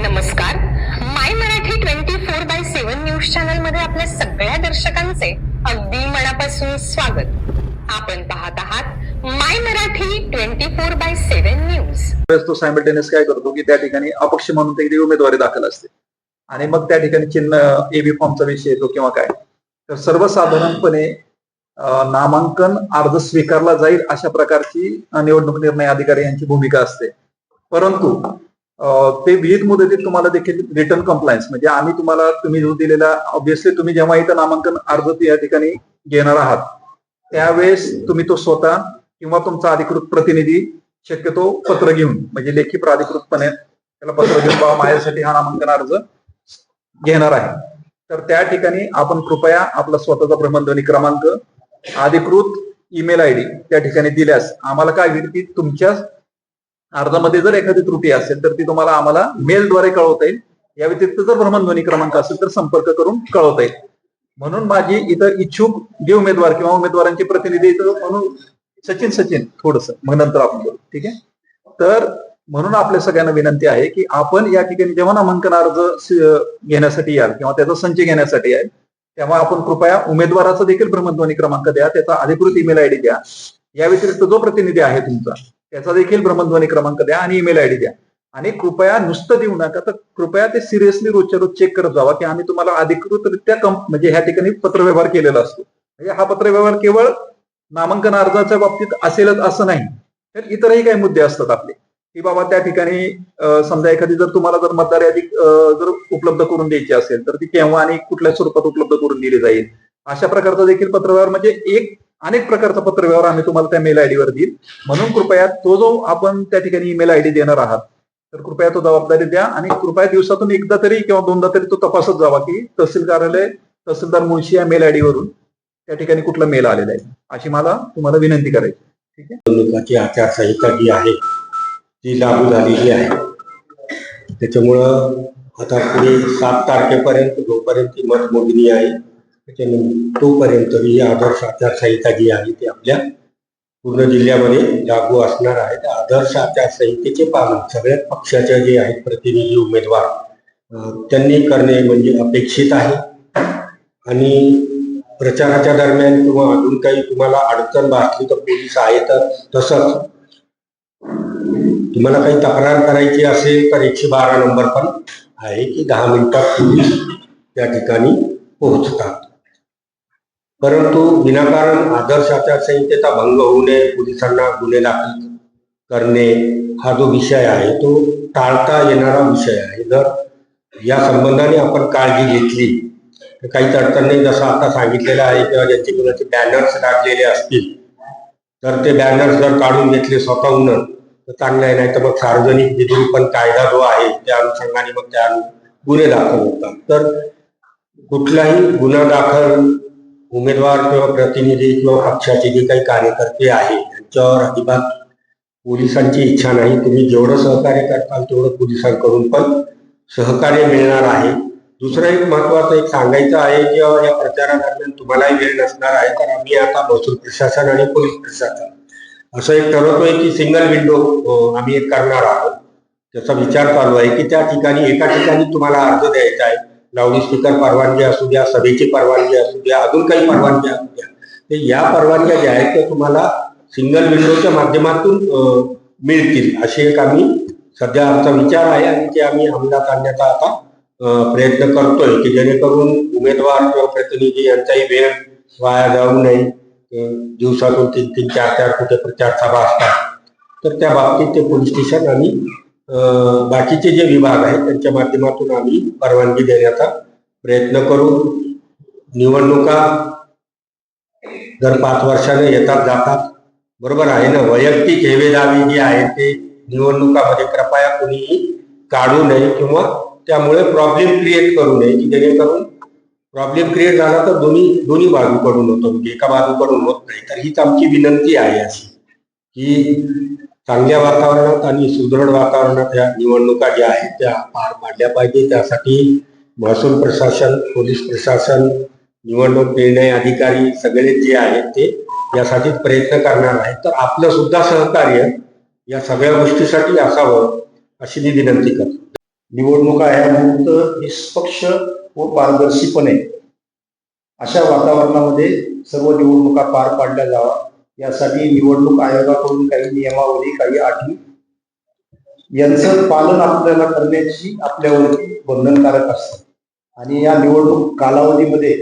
नमस्कार. माय Marathi 24/7 news channel मध्ये आपल्या सगळ्या दर्शकांचे अगदी मनापासून स्वागत. आपण पाहत आहात माय मराठी 24/7 न्यूज. तो सायमल्टेनियस काय करतो की त्या ठिकाणी अपक्ष म्हणून त्याची उमेदवारी दाखल असते आणि मग त्या ठिकाणी चिन्ह एबी फॉर्मचा विषय येतो किंवा काय. तर सर्वसाधारणपणे नामांकन अर्ज स्वीकारला जाईल अशा प्रकारची निवडणूक निर्णय अधिकारी यांची भूमिका असते. परंतु ते विहित मुदतीत तुम्हाला देखील रिटर्न कंप्लायन्स म्हणजे आम्ही तुम्हाला तुम्ही जो दिलेला ऑब्व्हियसली तुम्ही जेव्हा इथं नामांकन अर्ज या ठिकाणी घेणार आहात त्यावेळेस तुम्ही तो स्वतः किंवा तुमचा अधिकृत प्रतिनिधी शक्यतो पत्र घेऊन म्हणजे लेखी प्राधिकृतपणे त्याला पत्र घेऊन बाबा माझ्यासाठी हा नामांकन अर्ज घेणार आहे. तर त्या ठिकाणी आपण कृपया आपला स्वतःचा भ्रमणध्वनी क्रमांक अधिकृत ईमेल आयडी त्या ठिकाणी दिल्यास आम्हाला काय होईल की तुमच्या अर्जामध्ये जर एखादी त्रुटी असेल तर ती तुम्हाला आम्हाला मेलद्वारे कळवता येईल. या व्यतिरिक्त जर भ्रमणध्वनी क्रमांक असेल तर संपर्क करून कळवता येईल. म्हणून माझी इथं इच्छुक जे उमेदवार किंवा उमेदवारांचे प्रतिनिधी इथं म्हणून सचिन थोडस मग नंतर आपण बोलू. ठीक आहे. तर म्हणून आपल्या सगळ्यांना विनंती आहे की आपण या ठिकाणी जेव्हा नामांकन अर्ज घेण्यासाठी याल किंवा त्याचा संच घेण्यासाठी याल तेव्हा आपण कृपया उमेदवाराचा देखील भ्रमणध्वनी क्रमांक द्या, त्याचा अधिकृत ईमेल आयडी द्या. या व्यतिरिक्त जो प्रतिनिधी आहे तुमचा त्याचा देखील भ्रमणध्वनी क्रमांक द्या आणि ईमेल आयडी द्या. आणि कृपया नुसतं देऊ नका तर कृपया ते सिरियसली रोजच्या रोज चेक करत जावा की आम्ही तुम्हाला अधिकृतरित्या म्हणजे ह्या ठिकाणी पत्रव्यवहार केलेला असतो. म्हणजे हा पत्रव्यवहार केवळ नामांकन अर्जाच्या बाबतीत असेलच असं नाही, तर इतरही काही मुद्दे असतात आपले की बाबा त्या ठिकाणी समजा एखादी जर तुम्हाला जर मतदार यादी जर उपलब्ध करून द्यायची असेल तर ती केव्हा आणि कुठल्या स्वरूपात उपलब्ध करून दिली जाईल अशा प्रकारचा देखील पत्रव्यवहार म्हणजे अनेक प्रकारचा पत्रव्यवहार आम्ही तुम्हाला त्या मेल आयडीवर देईल. म्हणून कृपया तो जो आपण त्या ठिकाणी ईमेल आयडी देणार आहात तर कृपया तो जबाबदारी द्या आणि कृपया दिवसातून एकदा तरी किंवा दोनदा तरी तो तपासत जावा की तहसील कार्यालय तहसीलदार मुळशी या मेल आयडी वरून त्या ठिकाणी कुठला मेल आलेला आहे अशी मला तुम्हाला विनंती करायची. ठीक आहे. निवडणुकाची आचारसंहिता जी आहे ती लागू झालेली आहे. त्याच्यामुळं आता पुढे 7 तारखेपर्यंत जोपर्यंत ती मतमोजणी आहे त्याच्यानंतर तोपर्यंत ही आदर्श आचारसंहिता जी आहे ती आपल्या पूर्ण जिल्ह्यामध्ये लागू असणार आहे. त्या आदर्श आचारसंहितेचे पालन सगळ्याच पक्षाचे जे आहेत प्रतिनिधी उमेदवार त्यांनी करणे म्हणजे अपेक्षित आहे. आणि प्रचाराच्या दरम्यान किंवा अजून काही तुम्हाला अडचण भासली तर पोलीस आहेतच. तसंच तुम्हाला काही तक्रार करायची असेल तर 112 नंबर पण आहे की 10 मिनिटात पोलीस त्या ठिकाणी पोहोचतात. परंतु विनाकारण आदर्श आचारसंहितेचा भंग होऊ नये, पोलिसांना गुन्हे दाखल करणे हा जो विषय आहे तो टाळता येणारा विषय आहे. जर या संबंधाने आपण काळजी घेतली तर काहीच अडचण नाही. जसं आता सांगितलेलं आहे किंवा ज्यांचे कुणाचे बॅनर्स लागलेले असतील तर ते बॅनर्स जर काढून घेतले स्वतःहून तर चांगलं आहे. नाही तर मग सार्वजनिक विद्रूपण कायदा जो आहे त्या अनुषंगाने मग त्या गुन्हे दाखल होतात. तर कुठलाही गुन्हा दाखल उमेदवार किंवा प्रतिनिधी किंवा पक्षाचे जे काही कार्यकर्ते आहेत त्यांच्यावर अजिबात पोलिसांची इच्छा नाही. तुम्ही जेवढं सहकार्य करताल तेवढं पोलिसांकडून पण सहकार्य मिळणार आहे. दुसरं एक महत्वाचं एक सांगायचं आहे की या प्रचारादरम्यान तुम्हालाही वेळ नसणार आहे तर आम्ही आता महसूल प्रशासन आणि पोलीस प्रशासन असं एक ठरवतोय की सिंगल विंडो आम्ही एक करणार आहोत. त्याचा विचार चालू आहे की त्या ठिकाणी एका ठिकाणी तुम्हाला अर्ज द्यायचा आहे, लाऊडस्पीकर परवानगी असू द्या, सभेची परवानगी असू द्या, अजून काही परवानगी असू द्या, तर या परवानग्या ज्या आहेत त्या तुम्हाला सिंगल विंडोच्या माध्यमातून मिळतील अशी एक आम्ही सध्या आमचा विचार आहे आणि ते आम्ही अंमलात आणण्याचा आता प्रयत्न करतोय की जेणेकरून उमेदवार किंवा प्रतिनिधी यांचाही वेळ वाया जाऊ नये. दिवसातून 3-3, 4-4 कुठे प्रचार सभा असतात तर त्या बाबतीत ते पोलीस स्टेशन आणि बाकीचे जे विभाग आहेत त्यांच्या माध्यमातून आम्ही परवानगी देण्याचा प्रयत्न करू. निवडणुका दर 5 वर्षाने येतात जातात, बरोबर आहे ना. वैयक्तिक हेवेदावी जी आहे ते निवडणुकामध्ये कृपया कोणीही काढू नये किंवा त्यामुळे प्रॉब्लेम क्रिएट करू नये की जेणेकरून प्रॉब्लेम क्रिएट झाला तर दोन्ही बाजूकडून होतो, म्हणजे एका बाजूकडून होत नाही. तर हीच आमची विनंती आहे अशी की चांगल्या वातावरणात आणि सुदृढ वातावरणात या निवडणुका ज्या आहेत त्या पार पाडल्या पाहिजे. त्यासाठी महसूल प्रशासन, पोलीस प्रशासन, निवडणूक निर्णय अधिकारी सगळे जे आहेत ते यासाठी प्रयत्न करणार आहेत. तर आपलं सुद्धा सहकार्य या सगळ्या गोष्टीसाठी असावं अशी मी विनंती करतो. निवडणुका ह्या मुक्त, निष्पक्ष व पारदर्शीपणे अशा वातावरणामध्ये सर्व निवडणुका पार पाडल्या जावा यासाठी निवडणूक आयोगाकडून काही नियमावली, काही अटी यांचं पालन आपल्याला करण्याची आपल्यावरती बंधनकारक असतं. आणि या निवडणूक कालावधीमध्ये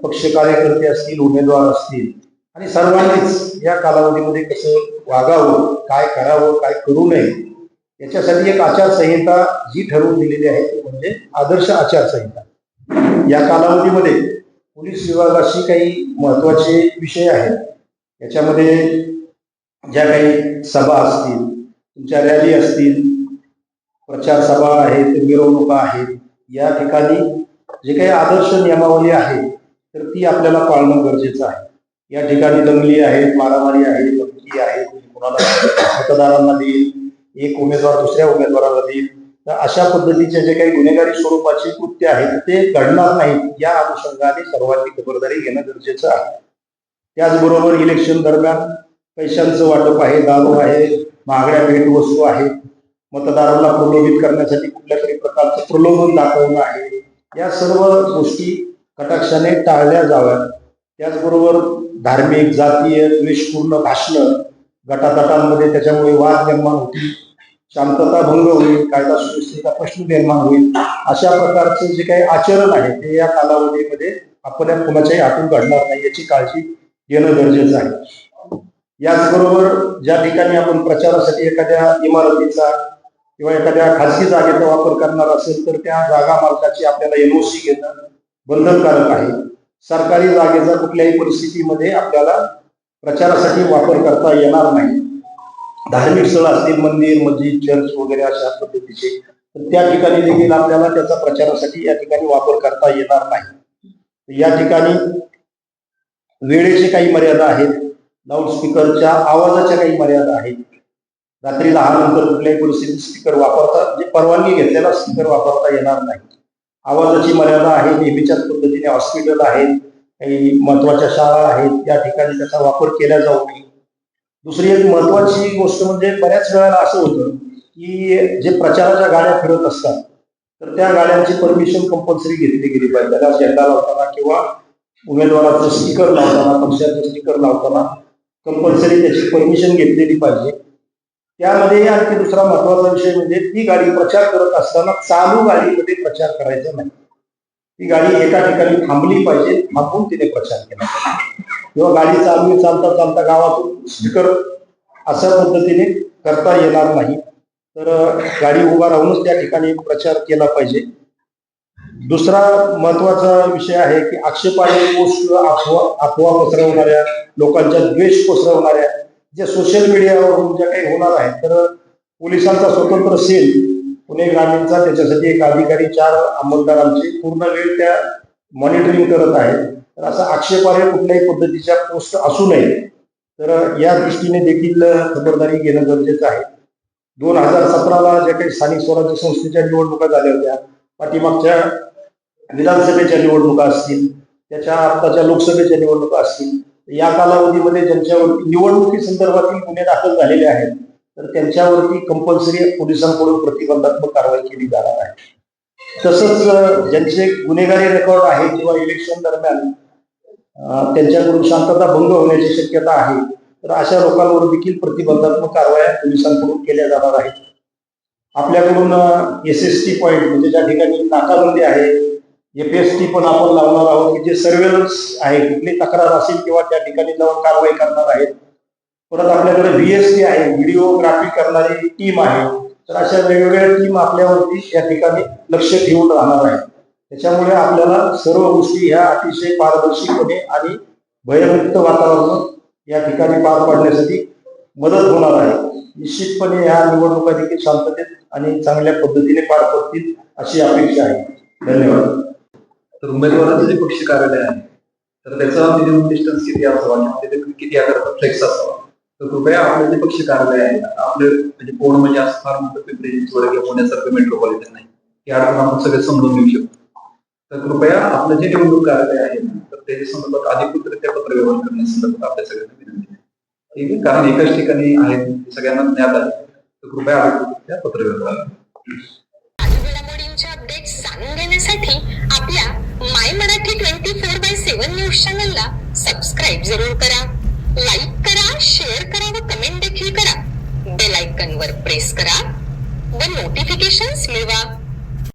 पक्ष कार्यकर्ते असतील, उमेदवार असतील आणि सर्वांनीच या कालावधीमध्ये कसं वागावं, काय करावं, काय करू नये याच्यासाठी एक आचारसंहिता जी ठरवून दिलेली आहे ती म्हणजे आदर्श आचारसंहिता. या कालावधीमध्ये पोलीस विभागाशी काही महत्वाचे विषय आहेत. याच्यामध्ये ज्या काही सभा असतील, तुमच्या रॅली असतील, प्रचार सभा आहेत, मिरवणुका आहेत, या ठिकाणी जे काही आदर्श नियमावली आहे तर ती आपल्याला पाळणं गरजेचं आहे. या ठिकाणी दंगली आहेत, मारामारी आहे, धमकी आहे, कोणाला मतदारांना देईल, एक उमेदवार दुसऱ्या उमेदवाराला देईल, तर अशा पद्धतीचे जे काही गुन्हेगारी स्वरूपाची कृत्य आहेत ते घडणार नाहीत या अनुषंगाने सर्वांनी खबरदारी घेणं गरजेचं आहे. त्याचबरोबर इलेक्शन दरम्यान पैशांचं वाटप आहे, दारू आहे, महागड्या भेटवस्तू आहेत, मतदारांना प्रलोभित करण्यासाठी कुठल्या तरी प्रकारचं प्रलोभन दाखवणं आहे, या सर्व गोष्टी कटाक्षाने टाळल्या जाव्यात. त्याचबरोबर धार्मिक, जातीय द्वेषपूर्ण भाषणं गटातटांमध्ये त्याच्यामुळे वाद निर्माण होतील, शांतता भंग होईल, कायदा सुव्यवस्थेचा प्रश्न निर्माण होईल. अशा प्रकारचं जे काही आचरण आहे ते या कालावधीमध्ये आपल्या कुणाच्याही हातून घडणार नाही याची काळजी घेणं गरजेचं आहे. याचबरोबर ज्या ठिकाणी आपण प्रचारासाठी एखाद्या इमारतीचा किंवा एखाद्या खाजगी जागेचा वापर करणार असेल तर त्या जागा मालकाची आपल्याला एनओसी घेणं बंधनकारक आहे. सरकारी जागेचा कुठल्याही परिस्थितीमध्ये आपल्याला प्रचारासाठी वापर करता येणार नाही. धार्मिक स्थळ असतील, मंदिर, मस्जिद, चर्च वगैरे अशा पद्धतीचे, तर त्या ठिकाणी देखील आपल्याला त्याचा प्रचारासाठी या ठिकाणी वापर करता येणार नाही. या ठिकाणी वेळेची काही मर्यादा आहेत, लाऊडस्पीकरच्या आवाजाच्या काही मर्यादा आहेत. रात्री 10 नंतर कुठल्याही परिस्थितीत स्पीकर वापरता म्हणजे परवानगी घेतलेला स्पीकर वापरता येणार नाही. आवाजाची मर्यादा आहे. नेहमीच्याच पद्धतीने हॉस्पिटल आहेत, काही महत्वाच्या शाळा आहेत, या ठिकाणी त्याचा वापर केला जाऊ नये. दुसरी एक महत्वाची गोष्ट म्हणजे बऱ्याच वेळेला असं होतं की जे प्रचाराच्या गाड्या फिरत असतात तर त्या गाड्यांची परमिशन कंपल्सरी घेतली गेली पाहिजे. त्याला झेंडा लावताना किंवा उमेदवाराचं स्टिकर लावताना, पक्षाचं स्टिकर लावताना कंपल्सरी त्याची परमिशन घेतलेली पाहिजे. त्यामध्ये आणखी दुसरा महत्वाचा विषय म्हणजे ती गाडी प्रचार करत असताना चालू गाडीमध्ये प्रचार करायचा नाही. ती गाडी एका ठिकाणी थांबली पाहिजे, थांबून तिने प्रचार केला पाहिजे. किंवा गाडी चालता चालता गावातून स्पीकर अशा पद्धतीने करता येणार नाही. तर गाडी उभा राहूनच त्या ठिकाणी प्रचार केला पाहिजे. दुसरा महत्वाचा विषय आहे की आक्षेपार्ह पोस्ट, अफवा पसरवणाऱ्या, लोकांच्या द्वेष पसरवणाऱ्या जे सोशल मीडियावरून ज्या काही होणार आहेत तर पोलिसांचा स्वतंत्र सेल पुणे ग्रामीणचा त्याच्यासाठी एक अधिकारी 4 अंमलदारांची पूर्ण वेळ त्या मॉनिटरिंग करत आहेत. तर असा आक्षेपार्ह कुठल्याही पद्धतीच्या पोस्ट असू नये, तर या दृष्टीने देखील खबरदारी घेणं गरजेचं आहे. 2017ला ज्या काही स्थानिक स्वराज्य संस्थेच्या निवडणुका झाल्या होत्या, पाठीमागच्या विधानसभेच्या निवडणुका असतील, त्याच्या आत्ताच्या लोकसभेच्या निवडणुका असतील, या कालावधीमध्ये ज्यांच्यावरती निवडणुकी संदर्भातील गुन्हे दाखल झालेले आहेत तर त्यांच्यावरती कंपल्सरी पोलिसांकडून प्रतिबंधात्मक कारवाई केली जाणार आहे. तसंच ज्यांचे गुन्हेगारी रेकॉर्ड आहे किंवा इलेक्शन दरम्यान त्यांच्याकडून शांतता भंग होण्याची शक्यता आहे तर अशा लोकांवर देखील प्रतिबंधात्मक कारवाया पोलिसांकडून केल्या जाणार आहेत. आपल्याकडून SST पॉईंट म्हणजे ज्या ठिकाणी नाकाबंदी आहे, FST पण आपण लावणार आहोत की जे सर्वेलन्स आहे, कुठली तक्रार असेल किंवा त्या ठिकाणी जाऊन कारवाई करणार आहेत. परत आपल्याकडे VST आहे, व्हिडिओग्राफी करणारी टीम आहे. तर अशा वेगवेगळ्या टीम आपल्यावरती या ठिकाणी लक्ष ठेवून राहणार आहे. त्याच्यामुळे आपल्याला सर्व गोष्टी ह्या अतिशय पारदर्शीपणे आणि भयमुक्त वातावरण या ठिकाणी पार पाडण्यासाठी मदत होणार आहे. निश्चितपणे ह्या निवडणुका देखील शांततेत आणि चांगल्या पद्धतीने पार पडतील अशी अपेक्षा आहे. धन्यवाद. तर उमेदवाराचं जे पक्ष कार्यालय आहे तर त्याचा मिनिमम डिस्टन्स किती असावा किंवा तिथे किती आकाराचा फ्लेक्स असावा, तर कृपया आपलं जे पक्ष कार्यालय आहे आपलं म्हणजे कोण म्हणजे असं फार मोठं पिंपरी चिंचवड किंवा पुण्यासारखं मेट्रोपॉलिटन नाही की अडचण आपण सगळे समजून घेऊ शकतो. तर कृपया आपलं जे निवडणूक कार्यालय आहे तर त्याच्या संदर्भात अधिकृतरित्या पत्रव्यवहार करण्यासंदर्भात आपल्या सगळ्यांना विनंती आहे. ठीक आहे, कारण एकाच ठिकाणी आहेत सगळ्यांना ज्ञात आहे, तर कृपया अधिकृतरित्या पत्रव्यवहार न्यूज चॅनलला सबस्क्राईब जरूर करा, लाईक करा, शेअर करा व कमेंट देखील करा. बेल आयकॉन वर प्रेस करा व नोटिफिकेशन्स मिळवा.